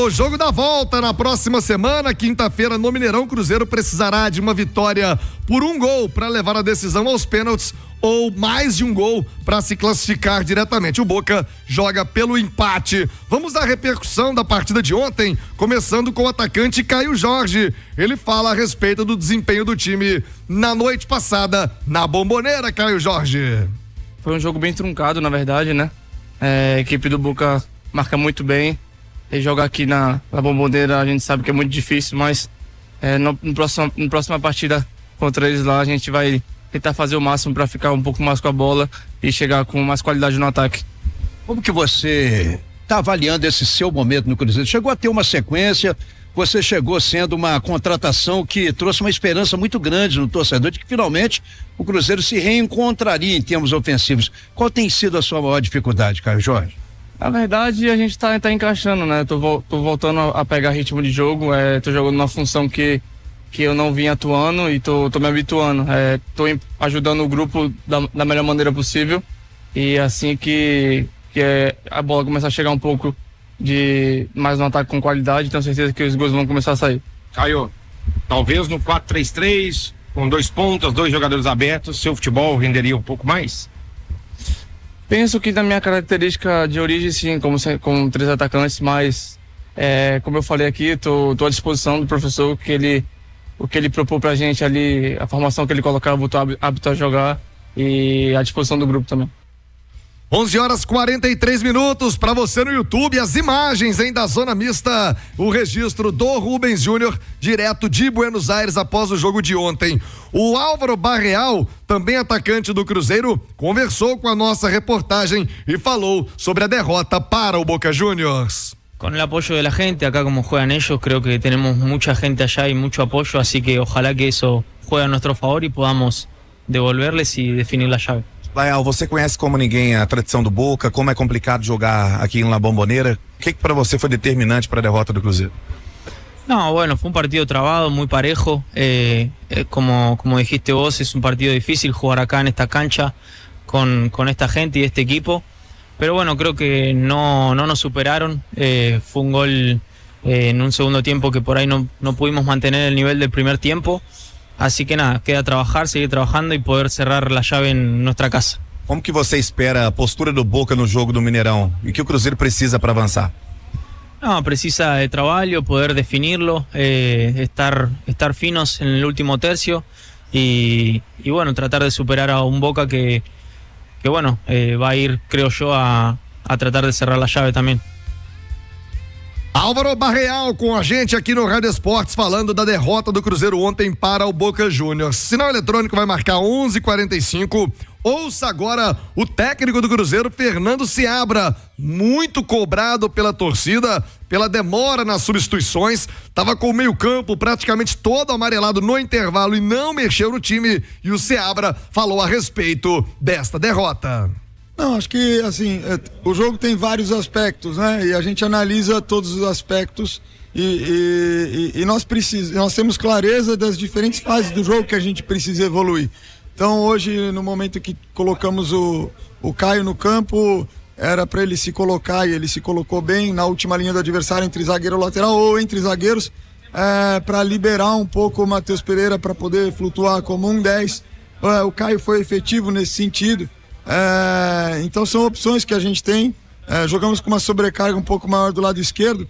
No jogo da volta, na próxima semana, quinta-feira, no Mineirão, Cruzeiro precisará de uma vitória por 1 gol para levar a decisão aos pênaltis ou mais de 1 gol para se classificar diretamente. O Boca joga pelo empate. Vamos à repercussão da partida de ontem, começando com o atacante Caio Jorge. Ele fala a respeito do desempenho do time na noite passada na Bombonera. Caio Jorge. Foi um jogo bem truncado, na verdade, né? A equipe do Boca marca muito bem. E jogar aqui na Bombonera a gente sabe que é muito difícil, mas na próxima partida contra eles lá a gente vai tentar fazer o máximo para ficar um pouco mais com a bola e chegar com mais qualidade no ataque. Como que você está avaliando esse seu momento no Cruzeiro? Chegou a ter uma sequência, você chegou sendo uma contratação que trouxe uma esperança muito grande no torcedor de que finalmente o Cruzeiro se reencontraria em termos ofensivos. Qual tem sido a sua maior dificuldade, Caio Jorge? Na verdade, a gente tá encaixando, né? Tô voltando a pegar ritmo de jogo, tô jogando numa função que eu não vinha atuando e tô me habituando. Tô ajudando o grupo da melhor maneira possível e assim que a bola começar a chegar um pouco de mais um ataque com qualidade, tenho certeza que os gols vão começar a sair. Caio, talvez no 4-3-3, com 2 pontas, 2 jogadores abertos, seu futebol renderia um pouco mais? Penso que na minha característica de origem, sim, como 3 atacantes, mas como eu falei aqui, tô à disposição do professor, o que ele propôs pra gente ali, a formação que ele colocava, eu tô apto a jogar e à disposição do grupo também. 11h43 para você no YouTube, as imagens da zona mista, o registro do Rubens Júnior, direto de Buenos Aires após o jogo de ontem. O Álvaro Barreal, também atacante do Cruzeiro, conversou com a nossa reportagem e falou sobre a derrota para o Boca Juniors. Con el apoyo de la gente, acá como juegan ellos, creo que tenemos mucha gente allá y mucho apoyo, así que ojalá que eso juegue a nuestro favor y podamos devolverles y definir la llave. Lael, você conhece como ninguém a tradição do Boca, como é complicado jogar aqui em La Bombonera. O que para você foi determinante para a derrota do Cruzeiro? No, bueno, fue un partido trabado, muy parejo. Como dijiste vos, es un partido difícil jugar acá en esta cancha con esta gente y este equipo. Pero bueno, creo que no nos superaron. Fue un gol en un segundo tiempo que por ahí no pudimos mantener el nivel del primer tiempo. Así que nada, queda trabajar, seguir trabajando y poder cerrar la llave en nuestra casa. Como que você espera a postura do Boca no jogo do Mineirão? E o que o Cruzeiro precisa para avançar? No, precisa de trabajo, poder definirlo, estar finos en el último tercio y bueno, tratar de superar a un Boca que bueno, va a ir, creo yo, a tratar de cerrar la llave también. Álvaro Barreal com a gente aqui no Rádio Esportes falando da derrota do Cruzeiro ontem para o Boca Juniors. Sinal eletrônico vai marcar 11h45. Ouça agora o técnico do Cruzeiro, Fernando Seabra, muito cobrado pela torcida, pela demora nas substituições, tava com o meio-campo praticamente todo amarelado no intervalo e não mexeu no time, e o Seabra falou a respeito desta derrota. Não, acho que assim, o jogo tem vários aspectos, né? E a gente analisa todos os aspectos e nós temos clareza das diferentes fases do jogo que a gente precisa evoluir. Então hoje, no momento que colocamos o Caio no campo, era para ele se colocar e ele se colocou bem na última linha do adversário, entre zagueiro e lateral ou entre zagueiros, para liberar um pouco o Matheus Pereira para poder flutuar como um 10. O Caio foi efetivo nesse sentido. Então são opções que a gente tem. Jogamos com uma sobrecarga um pouco maior do lado esquerdo,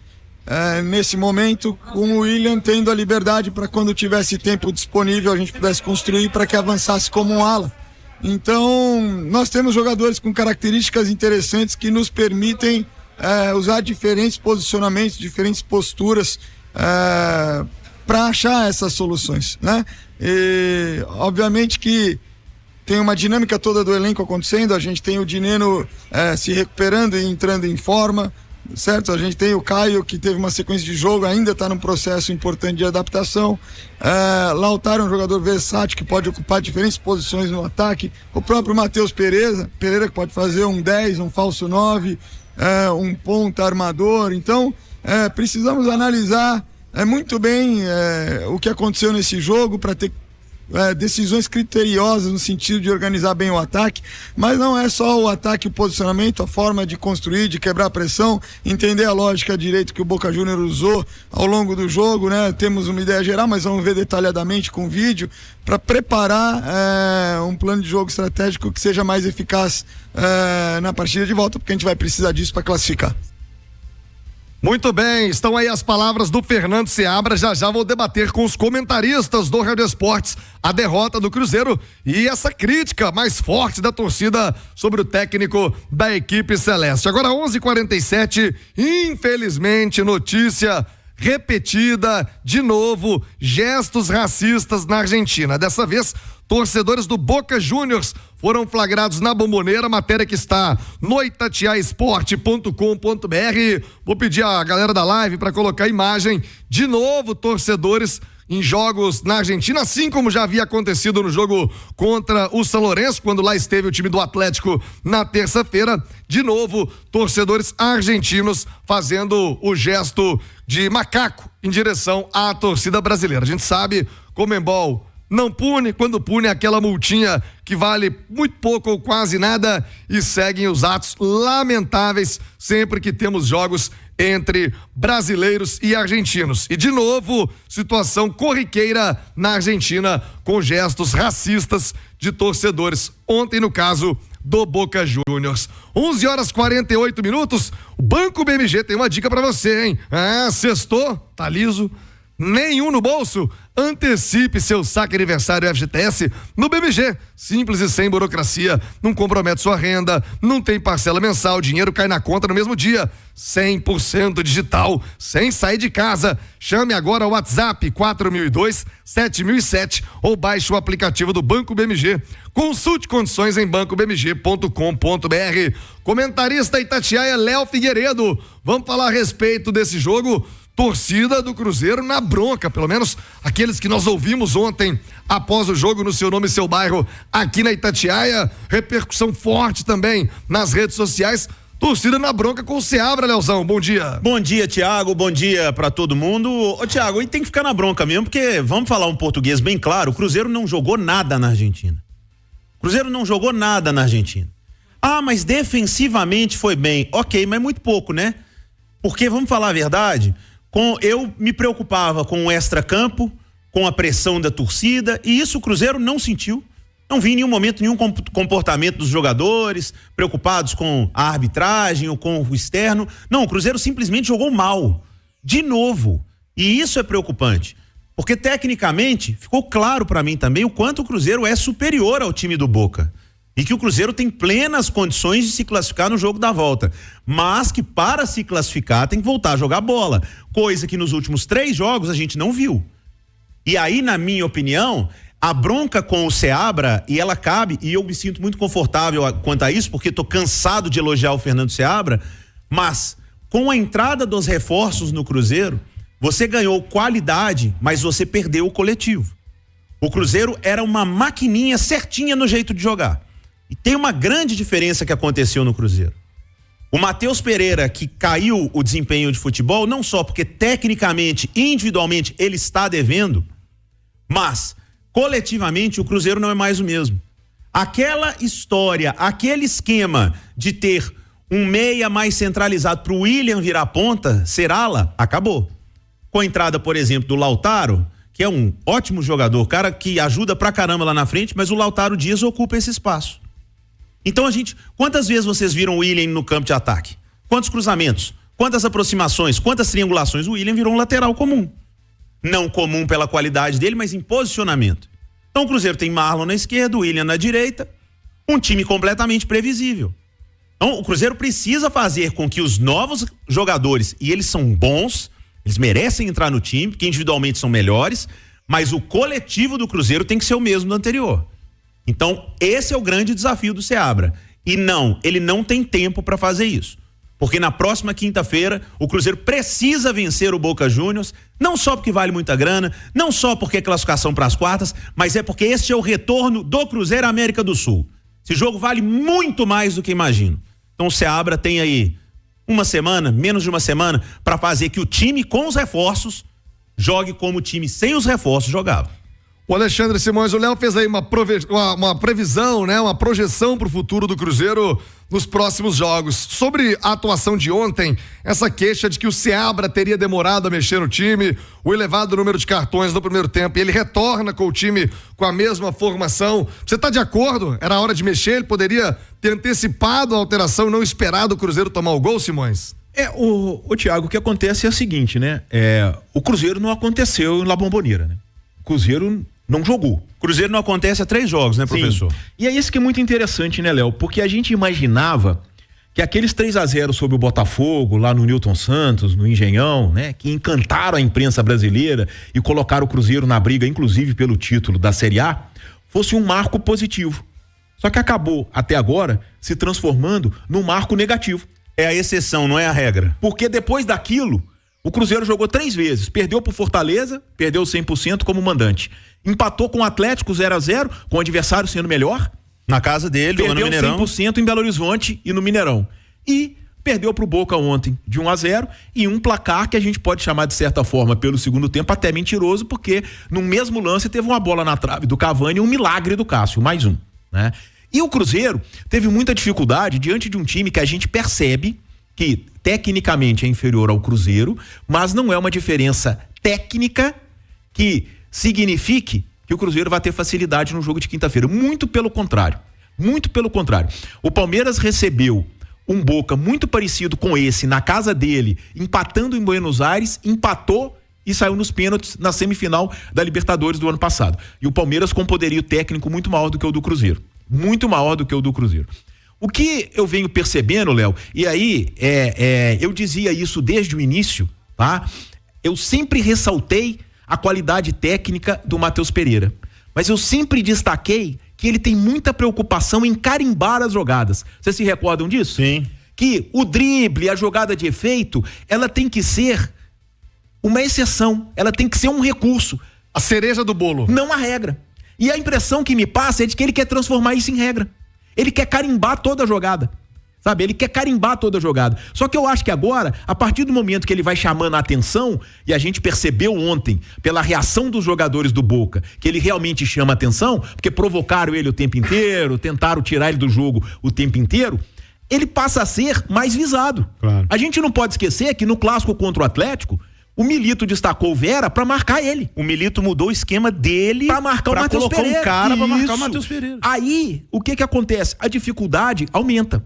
nesse momento, com o William tendo a liberdade para quando tivesse tempo disponível a gente pudesse construir para que avançasse como um ala. Então nós temos jogadores com características interessantes que nos permitem usar diferentes posicionamentos, diferentes posturas para achar essas soluções, né? E obviamente que tem uma dinâmica toda do elenco acontecendo, a gente tem o Dineno se recuperando e entrando em forma, certo? A gente tem o Caio, que teve uma sequência de jogo, ainda está num processo importante de adaptação. Lautaro é um jogador versátil que pode ocupar diferentes posições no ataque. O próprio Matheus Pereira que pode fazer um 10, um falso 9, um ponta armador. Então, precisamos analisar muito bem o que aconteceu nesse jogo para ter decisões criteriosas no sentido de organizar bem o ataque, mas não é só o ataque, o posicionamento, a forma de construir, de quebrar a pressão, entender a lógica direito que o Boca Juniors usou ao longo do jogo, né? Temos uma ideia geral, mas vamos ver detalhadamente com vídeo para preparar um plano de jogo estratégico que seja mais eficaz na partida de volta, porque a gente vai precisar disso para classificar. Muito bem, estão aí as palavras do Fernando Seabra. Já vou debater com os comentaristas do Rádio Esportes a derrota do Cruzeiro e essa crítica mais forte da torcida sobre o técnico da equipe celeste. Agora 11h47, infelizmente, notícia repetida de novo, gestos racistas na Argentina. Dessa vez, torcedores do Boca Juniors foram flagrados na Bombonera, matéria que está no itatiaesporte.com.br. Vou pedir a galera da live para colocar a imagem. De novo, torcedores em jogos na Argentina, assim como já havia acontecido no jogo contra o São Lourenço, quando lá esteve o time do Atlético na terça-feira. De novo, torcedores argentinos fazendo o gesto de macaco em direção à torcida brasileira. A gente sabe, Conmebol não pune, quando pune aquela multinha que vale muito pouco ou quase nada, e seguem os atos lamentáveis sempre que temos jogos entre brasileiros e argentinos. E de novo, situação corriqueira na Argentina com gestos racistas de torcedores. Ontem, no caso do Boca Juniors. 11h48. O Banco BMG tem uma dica pra você, hein? Sextou, tá liso, nenhum no bolso? Antecipe seu saque aniversário FGTS no BMG. Simples e sem burocracia, não compromete sua renda, não tem parcela mensal, o dinheiro cai na conta no mesmo dia. 100% digital, sem sair de casa. Chame agora o WhatsApp 4002-7007 ou baixe o aplicativo do Banco BMG. Consulte condições em bancobmg.com.br. Comentarista Itatiaia Léo Figueiredo, vamos falar a respeito desse jogo. Torcida do Cruzeiro na bronca, pelo menos aqueles que nós ouvimos ontem após o jogo no Seu Nome e Seu Bairro aqui na Itatiaia. Repercussão forte também nas redes sociais. Torcida na bronca com o Seabra, Leozão. Bom dia. Bom dia, Thiago. Bom dia pra todo mundo. Ô, Thiago, e tem que ficar na bronca mesmo, porque vamos falar um português bem claro: o Cruzeiro não jogou nada na Argentina. O Cruzeiro não jogou nada na Argentina. Ah, mas defensivamente foi bem. Ok, mas muito pouco, né? Porque, vamos falar a verdade, eu me preocupava com o extracampo, com a pressão da torcida, e isso o Cruzeiro não sentiu. Não vi em nenhum momento nenhum comportamento dos jogadores preocupados com a arbitragem ou com o externo. Não, o Cruzeiro simplesmente jogou mal, de novo. E isso é preocupante, porque tecnicamente ficou claro para mim também o quanto o Cruzeiro é superior ao time do Boca. E que o Cruzeiro tem plenas condições de se classificar no jogo da volta. Mas que para se classificar tem que voltar a jogar bola. Coisa que nos últimos 3 jogos a gente não viu. E aí, na minha opinião, a bronca com o Seabra, e ela cabe, e eu me sinto muito confortável quanto a isso, porque tô cansado de elogiar o Fernando Seabra, mas com a entrada dos reforços no Cruzeiro, você ganhou qualidade, mas você perdeu o coletivo. O Cruzeiro era uma maquininha certinha no jeito de jogar. E tem uma grande diferença que aconteceu no Cruzeiro. O Matheus Pereira, que caiu o desempenho de futebol, não só porque tecnicamente, individualmente, ele está devendo, mas coletivamente o Cruzeiro não é mais o mesmo. Aquela história, aquele esquema de ter um meia mais centralizado para o William virar ponta, ser ala, acabou. Com a entrada, por exemplo, do Lautaro, que é um ótimo jogador, cara que ajuda pra caramba lá na frente, mas o Lautaro Dias ocupa esse espaço. Então quantas vezes vocês viram o William no campo de ataque? Quantos cruzamentos? Quantas aproximações? Quantas triangulações? O William virou um lateral comum. Não comum pela qualidade dele, mas em posicionamento. Então o Cruzeiro tem Marlon na esquerda, o William na direita, um time completamente previsível. Então o Cruzeiro precisa fazer com que os novos jogadores, e eles são bons, eles merecem entrar no time, porque individualmente são melhores, mas o coletivo do Cruzeiro tem que ser o mesmo do anterior. Então, esse é o grande desafio do Seabra. E não, ele não tem tempo para fazer isso. Porque na próxima quinta-feira, o Cruzeiro precisa vencer o Boca Juniors, não só porque vale muita grana, não só porque é classificação para as quartas, mas é porque este é o retorno do Cruzeiro à América do Sul. Esse jogo vale muito mais do que imagino. Então, o Seabra tem aí uma semana, menos de uma semana, para fazer que o time com os reforços jogue como o time sem os reforços jogava. O Alexandre Simões, o Léo fez aí uma previsão, né? Uma projeção para o futuro do Cruzeiro nos próximos jogos. Sobre a atuação de ontem, essa queixa de que o Seabra teria demorado a mexer no time, o elevado número de cartões no primeiro tempo, e ele retorna com o time com a mesma formação. Você está de acordo? Era hora de mexer? Ele poderia ter antecipado a alteração e não esperado o Cruzeiro tomar o gol, Simões? O Thiago, o que acontece é o seguinte, né? O Cruzeiro não aconteceu em La Bombonera, né? O Cruzeiro não jogou. Cruzeiro não acontece há 3 jogos, né, professor? Sim. E é isso que é muito interessante, né, Léo? Porque a gente imaginava que aqueles 3-0 sobre o Botafogo, lá no Newton Santos, no Engenhão, né? Que encantaram a imprensa brasileira e colocaram o Cruzeiro na briga, inclusive pelo título da Série A, fosse um marco positivo. Só que acabou, até agora, se transformando num marco negativo. É a exceção, não é a regra. Porque depois daquilo, o Cruzeiro jogou 3 vezes, perdeu pro Fortaleza, perdeu 100% como mandante. Empatou com o Atlético 0-0, com o adversário sendo melhor. Na casa dele, ou no Mineirão. Perdeu 100% em Belo Horizonte e no Mineirão. E perdeu pro Boca ontem de 1-0 e um placar que a gente pode chamar de certa forma pelo segundo tempo até mentiroso, porque no mesmo lance teve uma bola na trave do Cavani e um milagre do Cássio, mais um, né? E o Cruzeiro teve muita dificuldade diante de um time que a gente percebe que tecnicamente é inferior ao Cruzeiro, mas não é uma diferença técnica que signifique que o Cruzeiro vai ter facilidade no jogo de quinta-feira. Muito pelo contrário. Muito pelo contrário. O Palmeiras recebeu um Boca muito parecido com esse na casa dele, empatando em Buenos Aires, empatou e saiu nos pênaltis na semifinal da Libertadores do ano passado. E o Palmeiras com poderio técnico muito maior do que o do Cruzeiro. Muito maior do que o do Cruzeiro. O que eu venho percebendo, Léo, e aí eu dizia isso desde o início, tá? Eu sempre ressaltei a qualidade técnica do Matheus Pereira, mas eu sempre destaquei que ele tem muita preocupação em carimbar as jogadas. Vocês se recordam disso? Sim. Que o drible, a jogada de efeito, ela tem que ser uma exceção, ela tem que ser um recurso. A cereja do bolo. Não a regra. E a impressão que me passa é de que ele quer transformar isso em regra. Ele quer carimbar toda a jogada, sabe? Ele quer carimbar toda a jogada. Só que eu acho que agora, a partir do momento que ele vai chamando a atenção, e a gente percebeu ontem, pela reação dos jogadores do Boca, que ele realmente chama a atenção, porque provocaram ele o tempo inteiro, tentaram tirar ele do jogo o tempo inteiro, ele passa a ser mais visado. Claro. A gente não pode esquecer que no clássico contra o Atlético, o Milito destacou o Vera pra marcar ele. O Milito mudou o esquema dele pra marcar o Matheus Pereira. Um cara pra marcar o Isso. Matheus Pereira. Aí, o que acontece? A dificuldade aumenta.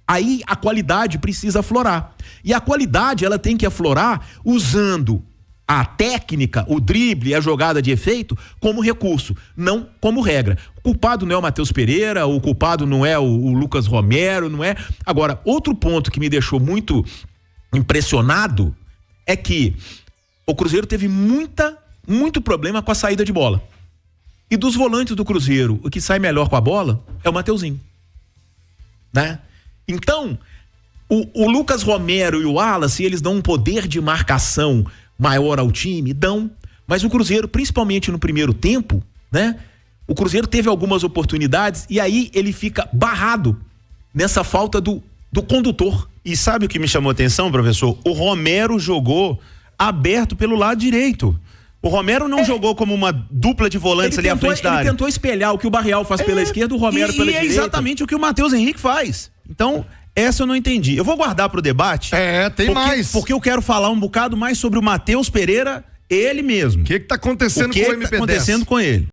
Aí a qualidade precisa aflorar. E a qualidade, ela tem que aflorar usando a técnica, o drible, a jogada de efeito como recurso, não como regra. O culpado não é o Matheus Pereira, o culpado não é o Lucas Romero, não é. Agora, outro ponto que me deixou muito impressionado é que o Cruzeiro teve muito problema com a saída de bola. E dos volantes do Cruzeiro, o que sai melhor com a bola é o Mateuzinho, né? Então, o Lucas Romero e o Wallace, eles dão um poder de marcação maior ao time, dão. Mas o Cruzeiro, principalmente no primeiro tempo, né? O Cruzeiro teve algumas oportunidades e aí ele fica barrado nessa falta do condutor. E sabe o que me chamou a atenção, professor? O Romero jogou aberto pelo lado direito. O Romero não jogou como uma dupla de volantes ali à frente da área. Ele tentou espelhar o que o Barreal faz pela esquerda, o Romero pela direita. E é exatamente o que o Matheus Henrique faz. Então, essa eu não entendi. Eu vou guardar pro debate. Tem mais. Porque eu quero falar um bocado mais sobre o Matheus Pereira, ele mesmo. O que tá acontecendo com o MP10? O que tá acontecendo com ele?